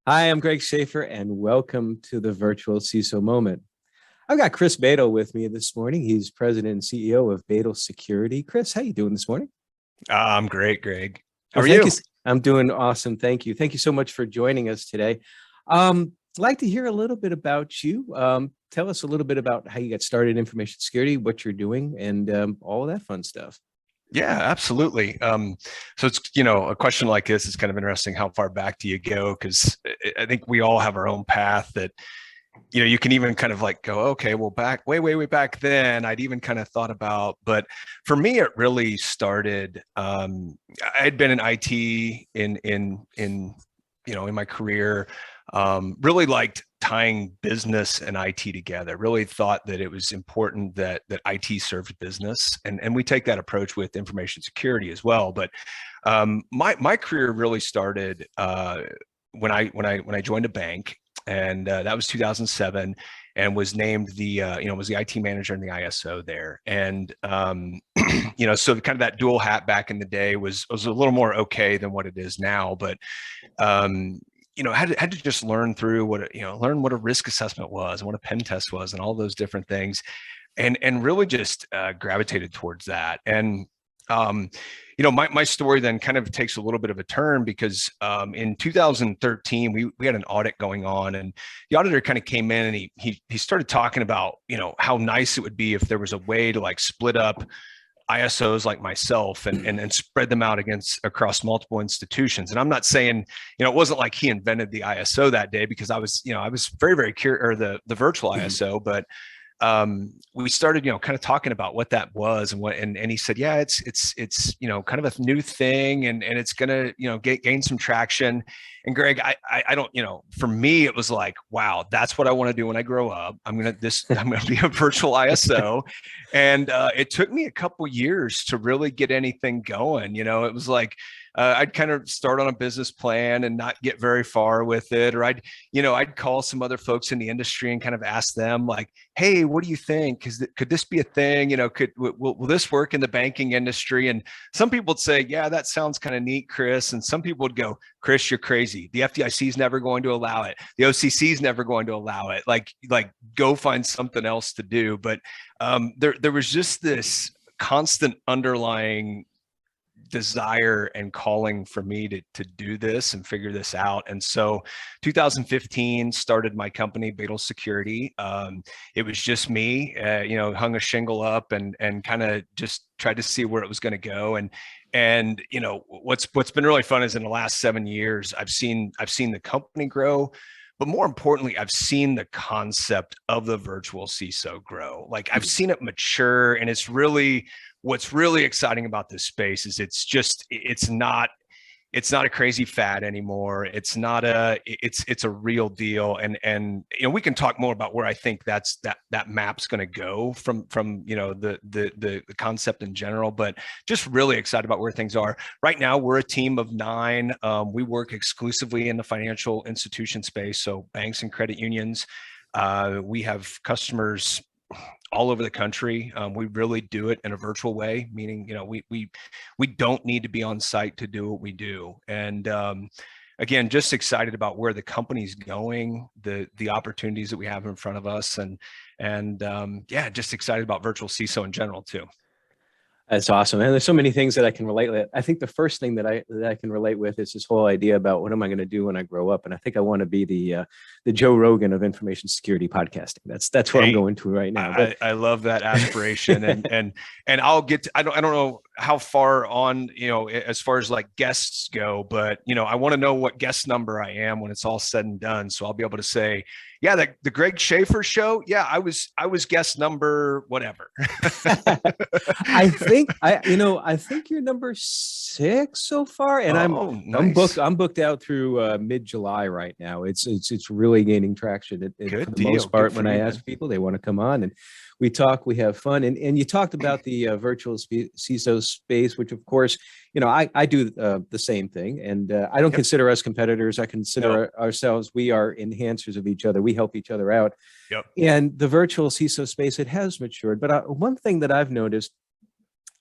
Hi, I'm Greg Schaefer, and welcome to the virtual CISO moment. I've got Chris Bedel with me this morning. He's president and CEO of Bedel Security. Chris, how you doing this morning? I'm great, Greg. How Well, are thank you. you? I'm doing awesome. Thank you. Thank you so much for joining us today. I'd like to hear a little bit about you. Tell us a little bit about how you got started in information security, what you're doing, and all of that fun stuff. Yeah, absolutely. So it's, a question like this is kind of interesting. How far back do you go? Because I think we all have our own path that, you can even kind of like go, okay, well, back way back then, I'd even kind of thought about. But for me, it really started. I had been in IT in my career. Really liked tying business and IT together. Really thought that it was important that IT served business, and we take that approach with information security as well. But my career really started when I joined a bank, and that was 2007, and was named was the IT manager and the ISO there. And so kind of that dual hat back in the day was a little more okay than what it is now. But um, had to just learn through learn what a risk assessment was and what a pen test was and all those different things, and really just gravitated towards that. And um, my story then kind of takes a little bit of a turn because in 2013 we had an audit going on, and the auditor kind of came in and he started talking about how nice it would be if there was a way to like split up ISOs like myself and spread them out across multiple institutions. And I'm not saying, it wasn't like he invented the ISO that day, because I was very, very curious, or the virtual ISO, but we started, kind of talking about what that was and he said, yeah, it's kind of a new thing, and it's gonna, gain some traction. And Greg, I don't, for me, it was like, wow, that's what I want to do when I grow up. I'm gonna be a virtual ISO. And it took me a couple years to really get anything going. It was like I'd kind of start on a business plan and not get very far with it, or I'd call some other folks in the industry and kind of ask them like, hey, what do you think? Could this be a thing? Will this work in the banking industry? And some people would say, yeah, that sounds kind of neat, Chris. And some people would go, Chris, you're crazy. The FDIC is never going to allow it. The OCC is never going to allow it. Like go find something else to do. But there was just this constant underlying desire and calling for me to do this and figure this out. And so 2015 started my company, Bedel Security. It was just me, hung a shingle up and kind of just tried to see where it was going to go. And what's been really fun is in the last 7 years, I've seen the company grow. But more importantly, I've seen the concept of the virtual CISO grow. Like I've seen it mature, and what's really exciting about this space is it's not a crazy fad anymore. It's a real deal. And we can talk more about where I think that map's going to go from the concept in general, but just really excited about where things are right now. We're a team of 9. We work exclusively in the financial institution space, so banks and credit unions. We have customers all over the country. We really do it in a virtual way, meaning we don't need to be on site to do what we do. And again, just excited about where the company's going, the opportunities that we have in front of us, and yeah, just excited about virtual CISO in general too. That's awesome. And there's so many things that I can relate with. I think the first thing that I can relate with is this whole idea about what am I going to do when I grow up? And I think I want to be the Joe Rogan of information security podcasting. That's what I'm going to right now. But I love that aspiration. and I'll get I don't know how far on, as far as like guests go, but I want to know what guest number I am when it's all said and done. So I'll be able to say, yeah, the Greg Schaefer show. Yeah, I was guest number whatever. I think you're number 6 so far, and nice. I'm booked out through mid-July right now. It's really gaining traction. For the most part, when I ask people, they want to come on and we talk, we have fun. And you talked about the virtual CISO space, which of course, I do the same thing. And I don't consider us competitors. I consider ourselves, we are enhancers of each other. We help each other out. Yep. And the virtual CISO space, it has matured. But one thing that I've noticed,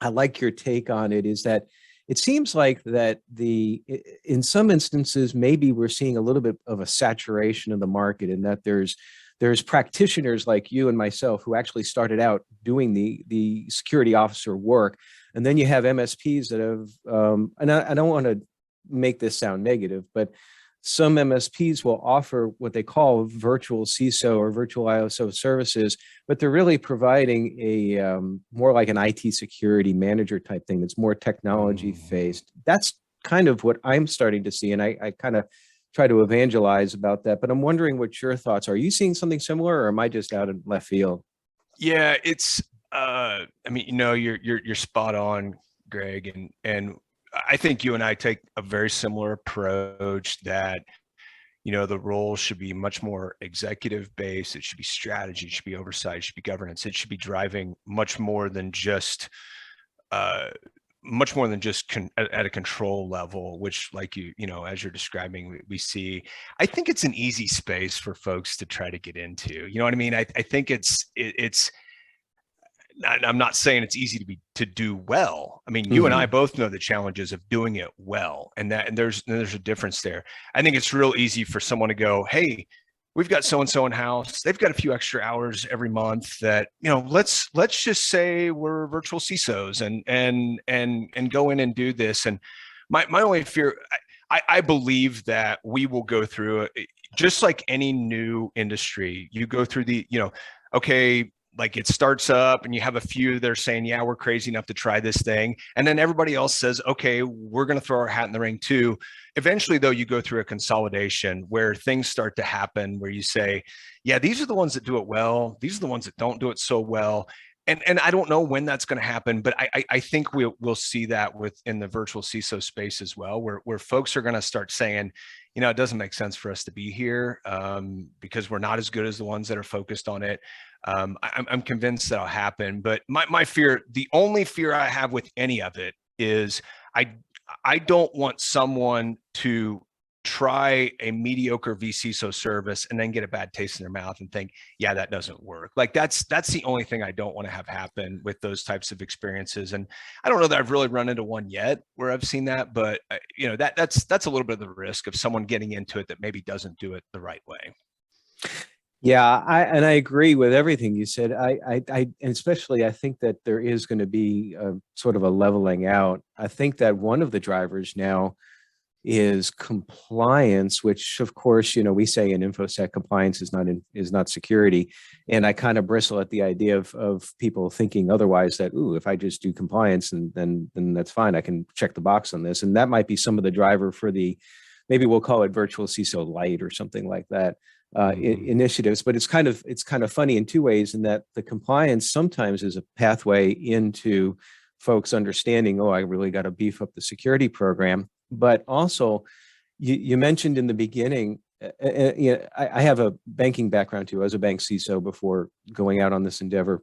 I like your take on it, is that it seems like that in some instances, maybe we're seeing a little bit of a saturation of the market, and that there's practitioners like you and myself who actually started out doing the security officer work. And then you have MSPs that have, and I don't want to make this sound negative, but some MSPs will offer what they call virtual CISO or virtual ISO services, but they're really providing a more like an IT security manager type thing that's more technology faced. That's kind of what I'm starting to see. And I kind of try to evangelize about that, but I'm wondering what your thoughts are. Are you seeing something similar, or am I just out in left field? Yeah, it's, I mean, you're spot on, Greg. And I think you and I take a very similar approach that, the role should be much more executive based. It should be strategy, it should be oversight, it should be governance. It should be driving much more than just at a control level, which, like as you're describing, we see. I think it's an easy space for folks to try to get into. You know what I mean? I think it's I'm not saying it's easy to do well. I mean, you and I both know the challenges of doing it well, and there's a difference there. I think it's real easy for someone to go, hey, we've got so and so in house. They've got a few extra hours every month that, let's just say we're virtual CISOs and go in and do this. And my only fear, I believe that we will go through just like any new industry. You go through okay, like it starts up and you have a few that are saying, yeah, we're crazy enough to try this thing. And then everybody else says, okay, we're going to throw our hat in the ring too. Eventually, though, you go through a consolidation where things start to happen, where you say, yeah, these are the ones that do it well. These are the ones that don't do it so well. And I don't know when that's going to happen, but I think we'll see that within the virtual CISO space as well, where folks are going to start saying, it doesn't make sense for us to be here because we're not as good as the ones that are focused on it. I'm convinced that'll happen, but my fear, the only fear I have with any of it is I don't want someone to try a mediocre vCISO service and then get a bad taste in their mouth and think, yeah, that doesn't work. Like that's the only thing I don't want to have happen with those types of experiences. And I don't know that I've really run into one yet where I've seen that, but that's a little bit of the risk of someone getting into it that maybe doesn't do it the right way. Yeah, I agree with everything you said. And especially I think that there is going to be sort of a leveling out. I think that one of the drivers now is compliance, which of course, we say in InfoSec compliance is not security. And I kind of bristle at the idea of people thinking otherwise, that, ooh, if I just do compliance and then that's fine, I can check the box on this. And that might be some of the driver for maybe we'll call it virtual CISO light or something like that. Initiatives, but it's kind of funny in two ways, in that the compliance sometimes is a pathway into folks understanding, oh, I really got to beef up the security program. But also, you mentioned in the beginning, I have a banking background too. I was a bank CISO before going out on this endeavor.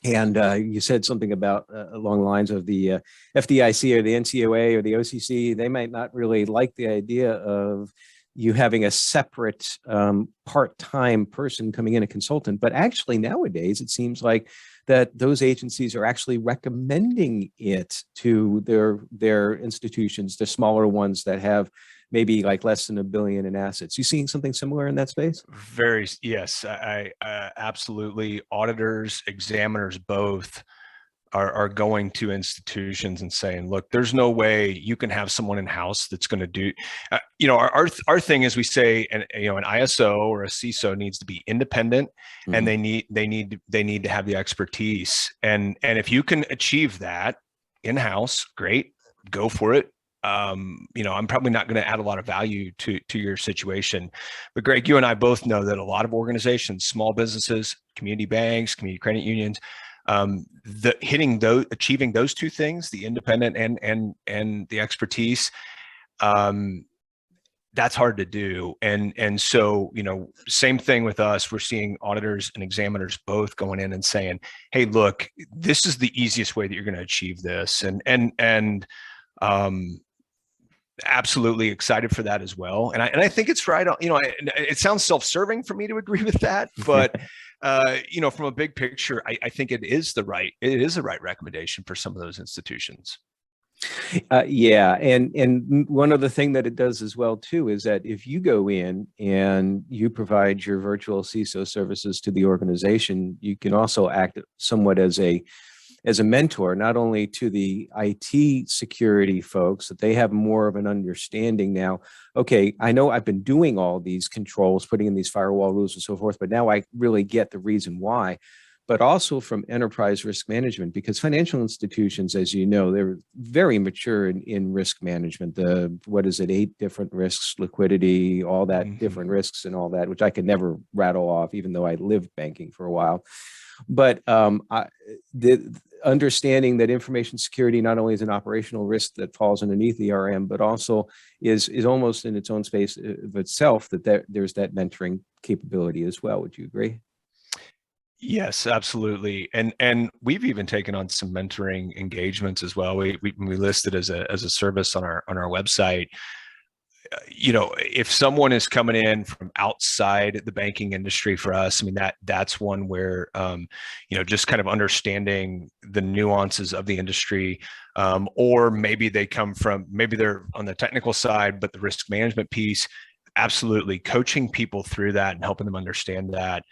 And you said something about along the lines of the FDIC or the NCOA or the OCC. They might not really like the idea of you having a separate part-time person coming in, a consultant. But actually nowadays, it seems like that those agencies are actually recommending it to their institutions, the smaller ones that have maybe like less than $1 billion in assets. You seeing something similar in that space? Yes, I absolutely. Auditors, examiners, both are going to institutions and saying, look, there's no way you can have someone in house that's going to do, our thing is, we say, an ISO or a CISO needs to be independent, and they need to have the expertise. And if you can achieve that in house, great, go for it. I'm probably not going to add a lot of value to your situation, but Greg, you and I both know that a lot of organizations, small businesses, community banks, community credit unions, achieving those two things, the independent and the expertise, that's hard to do. And so, same thing with us. We're seeing auditors and examiners both going in and saying, hey, look, this is the easiest way that you're going to achieve this. And absolutely excited for that as well. And I think it's right. It sounds self-serving for me to agree with that, but from a big picture, I think it is the right recommendation for some of those institutions. Yeah, and one other thing that it does as well too is that if you go in and you provide your virtual CISO services to the organization, you can also act somewhat as a mentor, not only to the IT security folks, that they have more of an understanding now. Okay, I know I've been doing all these controls, putting in these firewall rules and so forth, but now I really get the reason why. But also from enterprise risk management, because financial institutions, as you know, they're very mature in risk management. What is it, 8 different risks, liquidity, all that different risks and all that, which I could never rattle off, even though I lived banking for a while. But the understanding that information security not only is an operational risk that falls underneath ERM, but also is almost in its own space of itself, that there's that mentoring capability as well. Would you agree? Yes, absolutely. And we've even taken on some mentoring engagements as well. We listed as a service on our website. If someone is coming in from outside the banking industry, for us, I mean, that's one where, just kind of understanding the nuances of the industry, or maybe maybe they're on the technical side, but the risk management piece, absolutely coaching people through that and helping them understand that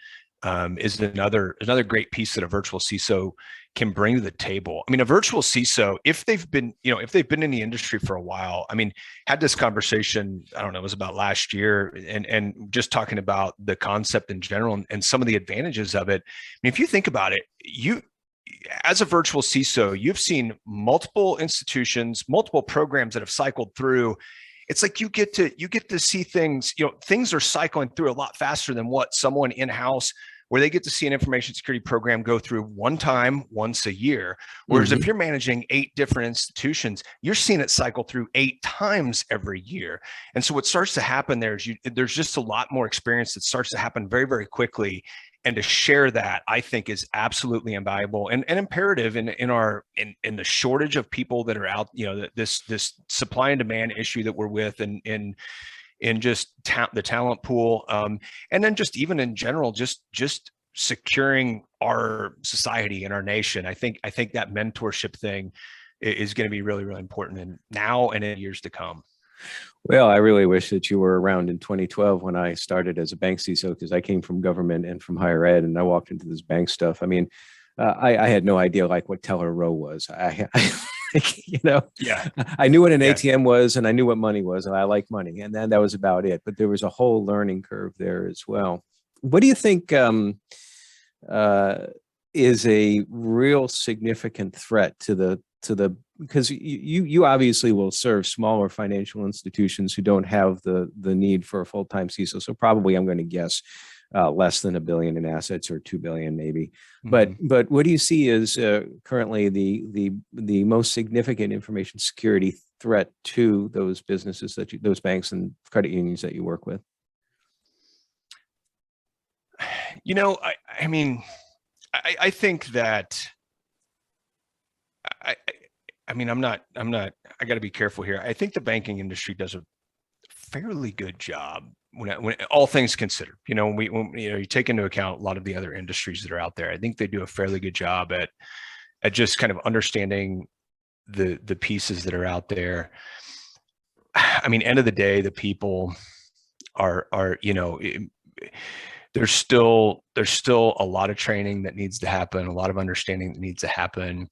is another great piece that a virtual CISO can bring to the table. I mean, a virtual CISO, if they've been in the industry for a while, I mean, had this conversation, I don't know, it was about last year, and just talking about the concept in general and some of the advantages of it. I mean, if you think about it, as a virtual CISO, you've seen multiple institutions, multiple programs that have cycled through. It's like you get to see things, things are cycling through a lot faster than what someone in-house, where they get to see an information security program go through one time, once a year. Whereas if you're managing 8 different institutions, you're seeing it cycle through 8 times every year. And so what starts to happen there is there's just a lot more experience that starts to happen very, very quickly. And to share that, I think, is absolutely invaluable and imperative in the shortage of people that are out, this supply and demand issue that we're with, and in just the talent pool, and then just even in general, just securing our society and our nation. I think that mentorship thing is going to be really, really important in now and in years to come. Well, I really wish that you were around in 2012 when I started as a bank CISO, because I came from government and from higher ed, and I walked into this bank stuff. I mean, I had no idea like what teller row was. Yeah, I knew what an ATM was, and I knew what money was, and I like money, and then that was about it. But there was a whole learning curve there as well. What do you think is a real significant threat to the because you obviously will serve smaller financial institutions who don't have the need for a full-time CISO. So probably, I'm going to guess, less than $1 billion in assets, or $2 billion maybe. But what do you see as currently the most significant information security threat to those businesses those banks and credit unions that you work with? I mean, I think that I mean, I got to be careful here. I think the banking industry does a fairly good job when all things considered. When you take into account a lot of the other industries that are out there. I think they do a fairly good job at just kind of understanding the pieces that are out there. I mean, end of the day, the people are there's still a lot of training that needs to happen, a lot of understanding that needs to happen.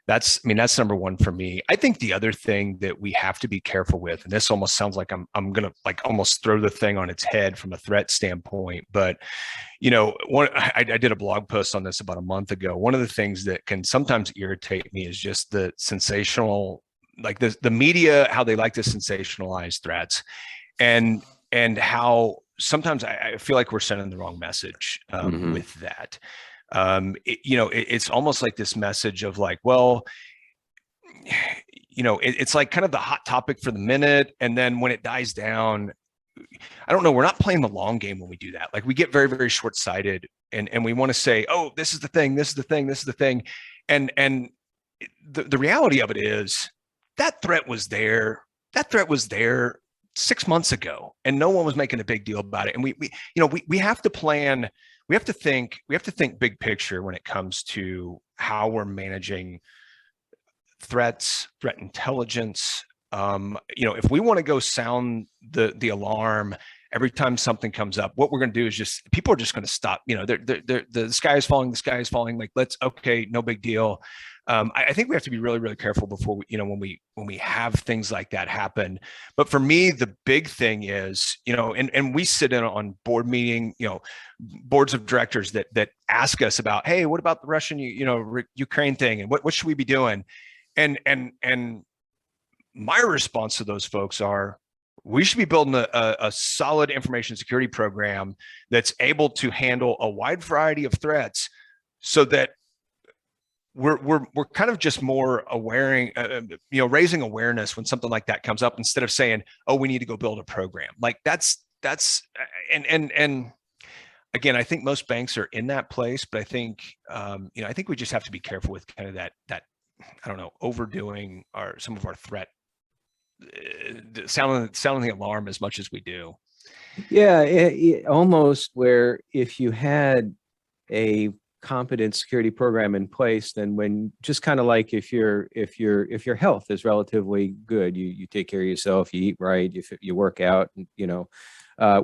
That's number one for me. I think the other thing that we have to be careful with, and this almost sounds like I'm gonna like almost throw the thing on its head from a threat standpoint, but I did a blog post on this about a month ago. One of the things that can sometimes irritate me is just the sensational, like the media, how they like to sensationalize threats, and how sometimes I feel like we're sending the wrong message with that. It's almost like this message of like, well, it's like kind of the hot topic for the minute, and then when it dies down, I don't know, we're not playing the long game when we do that. Like, we get very, very short-sighted, and we want to say, oh, this is the thing, this is the thing, this is the thing, and the reality of it is that threat was there 6 months ago, and no one was making a big deal about it. And we have to plan. We have to think big picture when it comes to how we're managing threats, threat intelligence. If we want to go sound the alarm every time something comes up, what we're going to do is people are just going to stop. The sky is falling. The sky is falling. Like, okay, no big deal. I think we have to be really, really careful before when we have things like that happen. But for me, the big thing is, and we sit in on board meeting, boards of directors that ask us about, hey, what about the Russian, Ukraine thing, and what should we be doing? And my response to those folks are, we should be building a solid information security program that's able to handle a wide variety of threats, so that we're kind of just more aware, raising awareness when something like that comes up, instead of saying, oh, we need to go build a program. Like that's and again, I think most banks are in that place, but I think I think we just have to be careful with kind of that I don't know, overdoing some of our threat, sounding the alarm as much as we do. Yeah, almost where if you had a competent security program in place, then when just kind of like if your health is relatively good, you take care of yourself, you eat right, you work out,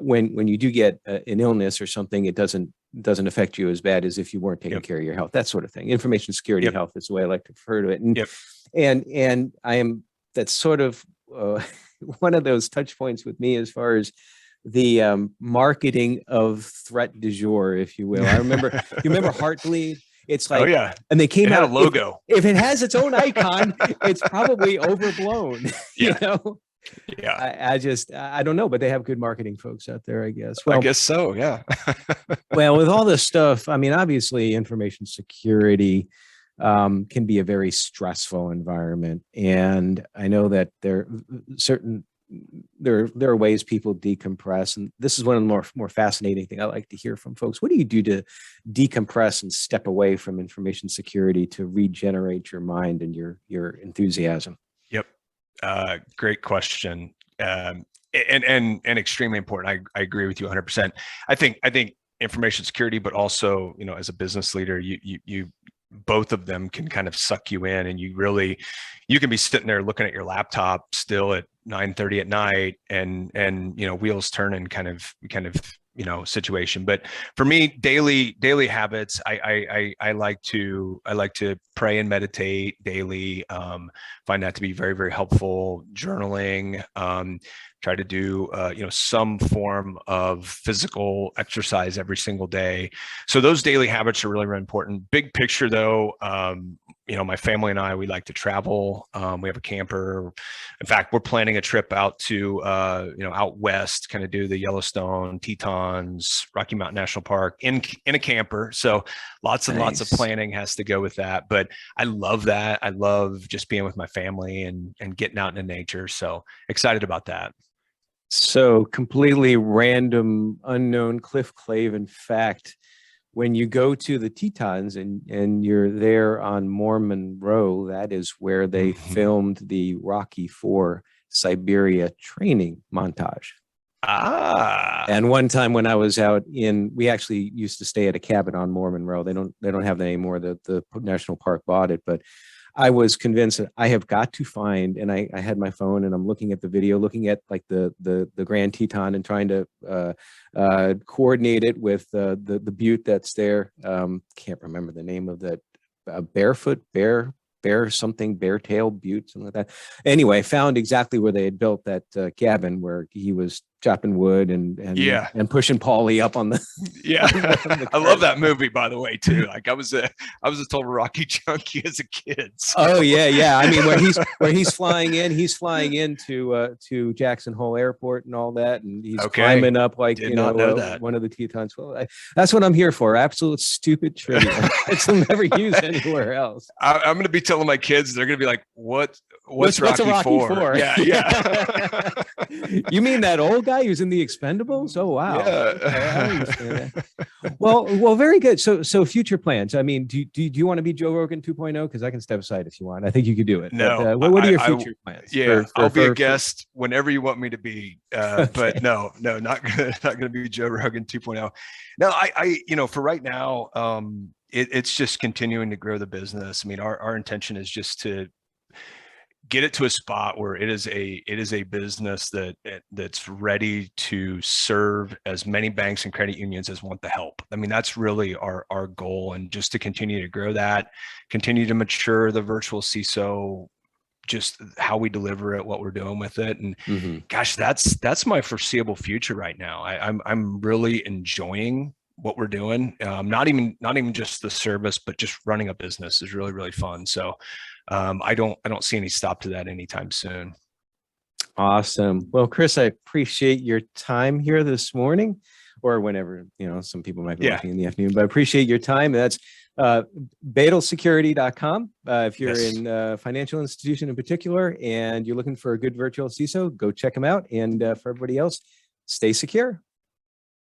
when you do get an illness or something, it doesn't affect you as bad as if you weren't taking care of your health, that sort of thing. Information security health is the way I like to refer to it. And that's sort of one of those touch points with me as far as the marketing of threat du jour, if you will. I remember, you remember Heartbleed? It's like, oh yeah, and they came out a logo. If it has its own icon, it's probably overblown. Yeah. Yeah. I don't know, but they have good marketing folks out there, I guess. Well, I guess so. Yeah. Well, with all this stuff, I mean, obviously information security can be a very stressful environment. And I know that there are ways people decompress. And this is one of the more fascinating things I like to hear from folks. What do you do to decompress and step away from information security to regenerate your mind and your enthusiasm? Yep. Great question. And extremely important. I agree with you 100%. I think information security, but also, as a business leader, you both of them can kind of suck you in, and you can be sitting there looking at your laptop still at 9:30 at night, and wheels turning kind of situation. But for me, daily habits, I like to pray and meditate daily. Find that to be very, very helpful. Journaling, try to do some form of physical exercise every single day. So those daily habits are really, really important. Big picture though, my family and I, we like to travel. We have a camper. In fact, we're planning a trip out to out west, kind of do the Yellowstone, Tetons, Rocky Mountain National Park in a camper. So lots and lots of planning has to go with that. But I love that. I love just being with my family and getting out into nature. So excited about that. So completely random, unknown Cliff Clavin fact. When you go to the Tetons and you're there on Mormon Row, that is where they filmed the Rocky IV Siberia training montage. And one time when I was out we actually used to stay at a cabin on Mormon Row. They don't have that anymore. The national park bought it, but I was convinced that I have got to find, and I had my phone and I'm looking at the video, looking at like the Grand Teton and trying to coordinate it with the butte that's there. Can't remember the name of that. Bear tail butte, something like that. Anyway, found exactly where they had built that cabin where he was chopping wood and pushing Paulie up on the I love that movie, by the way, too. Like I was a total Rocky junkie as a kid. So. Oh yeah. I mean, where he's flying into to Jackson Hole Airport and all that, and he's climbing up like one of the Tetons. Well, that's what I'm here for. Absolute stupid trivia. It's never used anywhere else. I'm going to be telling my kids, they're going to be like, What's Rocky IV? Yeah. You mean that old guy who's in the Expendables? Oh wow. Yeah. Okay, I understand that. Well, very good. So future plans. I mean, do you want to be Joe Rogan 2.0? Because I can step aside if you want. I think you could do it. No. But, what are your future plans? Yeah, I'll be a guest whenever you want me to be. But no, not gonna be Joe Rogan 2.0. No, I for right now, it's just continuing to grow the business. I mean, our intention is just to get it to a spot where it is a business that's ready to serve as many banks and credit unions as want the help. I mean, that's really our goal, and just to continue to grow that, continue to mature the virtual CISO, just how we deliver it, what we're doing with it. And gosh, that's my foreseeable future right now. I'm really enjoying what we're doing. Not even just the service, but just running a business is really, really fun. So I don't see any stop to that anytime soon. Awesome. Well, Chris, I appreciate your time here this morning, or whenever, some people might be watching in the afternoon, but I appreciate your time. That's bedelsecurity.com. If you're in a financial institution in particular and you're looking for a good virtual CISO, go check them out. And for everybody else, stay secure.